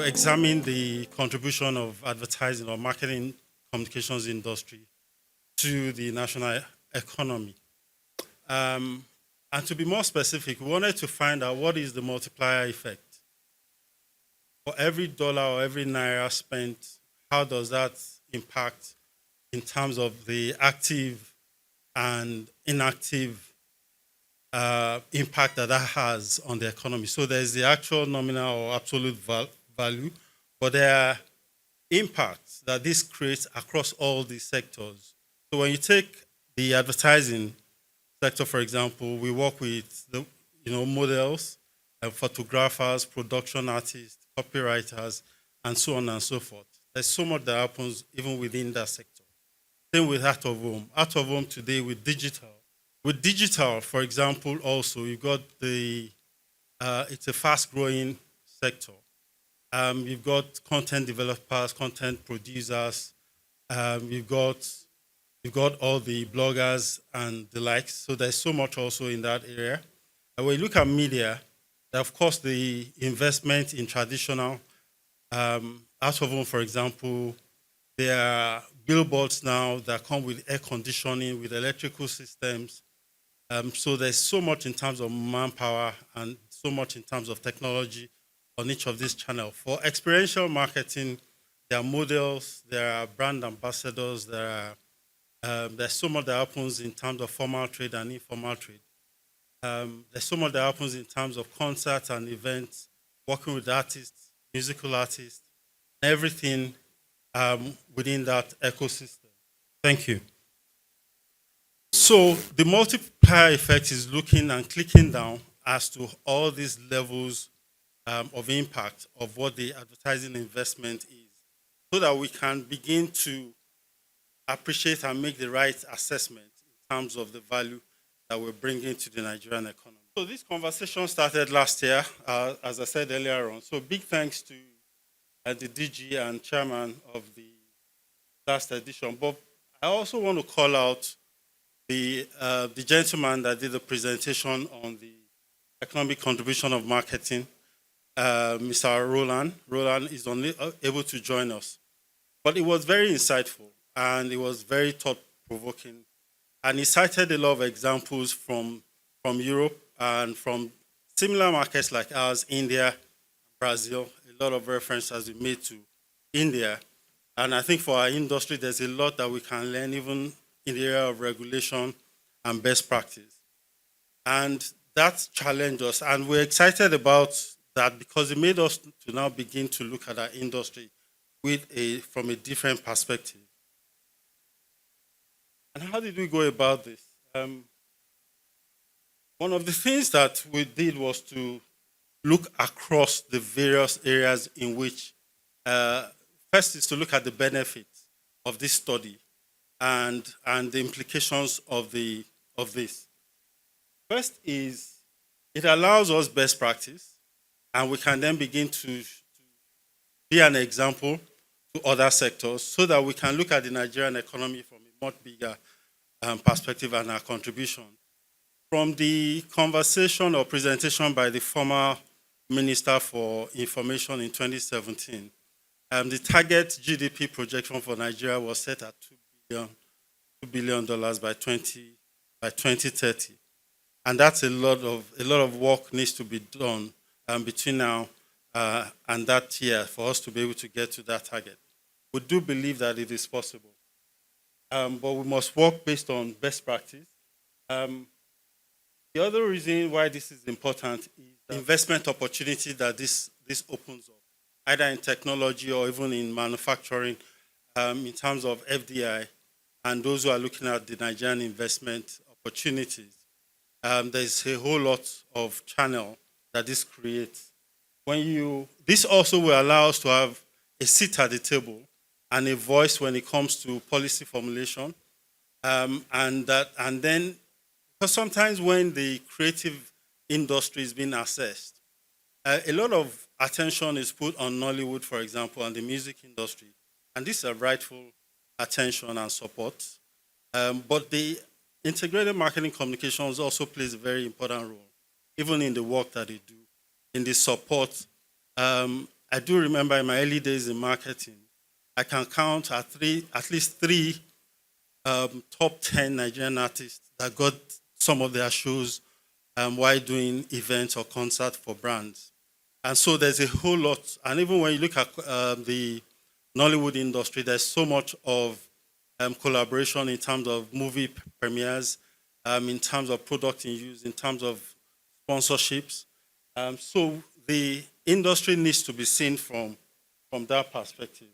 examine the contribution of advertising or marketing communications industry to the national economy. Um, and to be more specific, we wanted to find out what is the multiplier effect. For every dollar or every naira spent, how does that impact in terms of the active and inactive impact that that has on the economy? So there's the actual nominal or absolute value, but there are impacts that this creates across all these sectors. So when you take the advertising sector, for example, we work with the models, photographers, production artists, copywriters, and so on and so forth. There's so much that happens even within that sector. Same with out of home. Out of home today with digital. With digital, for example, also you've got it's a fast-growing sector. You've got content developers, content producers. You've got all the bloggers and the likes. So there's so much also in that area. And when you look at media, of course, the investment in traditional out of home, for example, there are billboards now that come with air conditioning, with electrical systems. So there's so much in terms of manpower and so much in terms of technology on each of these channels. For experiential marketing, there are models, there are brand ambassadors, there's so much that happens in terms of formal trade and informal trade. There's so much that happens in terms of concerts and events, working with artists, musical artists, everything within that ecosystem. Thank you. So the multiplier effect is looking and clicking down as to all these levels of impact of what the advertising investment is, so that we can begin to appreciate and make the right assessment in terms of the value that we're bringing to the Nigerian economy. So this conversation started last year, as I said earlier on. So big thanks to the DG and chairman of the last edition. But I also want to call out the gentleman that did the presentation on the economic contribution of marketing, Mr. Roland. Roland is only able to join us. But it was very insightful and it was very thought-provoking. And he cited a lot of examples from Europe and from similar markets like ours, India, Brazil. A lot of reference has been made to India. And I think for our industry, there's a lot that we can learn even in the area of regulation and best practice. And that challenged us. And we're excited about that because it made us to now begin to look at our industry from a different perspective. And how did we go about this? One of the things that we did was to look across the various areas in which, first is to look at the benefits of this study and the implications of this. First is it allows us best practice, and we can then begin to be an example to other sectors so that we can look at the Nigerian economy from a much bigger perspective and our contribution. From the conversation or presentation by the former Minister for Information in 2017, the target GDP projection for Nigeria was set at $2 billion by 2030. And that's a lot of work needs to be done between now and that year for us to be able to get to that target. We do believe that it is possible. But we must work based on best practice. The other reason why this is important is the investment opportunity that this opens up, either in technology or even in manufacturing, in terms of FDI, and those who are looking at the Nigerian investment opportunities. There's a whole lot of channel that this creates. This also will allow us to have a seat at the table and a voice when it comes to policy formulation, and then because sometimes when the creative industry is being assessed, a lot of attention is put on Nollywood, for example, and the music industry, and this is a rightful attention and support. But the integrated marketing communications also plays a very important role, even in the work that they do, in the support I do remember in my early days in marketing, I can count at least three top 10 Nigerian artists that got some of their shows while doing events or concerts for brands. And so there's a whole lot. And even when you look at the Nollywood industry, there's so much of collaboration in terms of movie premieres, in terms of product in use, in terms of sponsorships. So the industry needs to be seen from that perspective.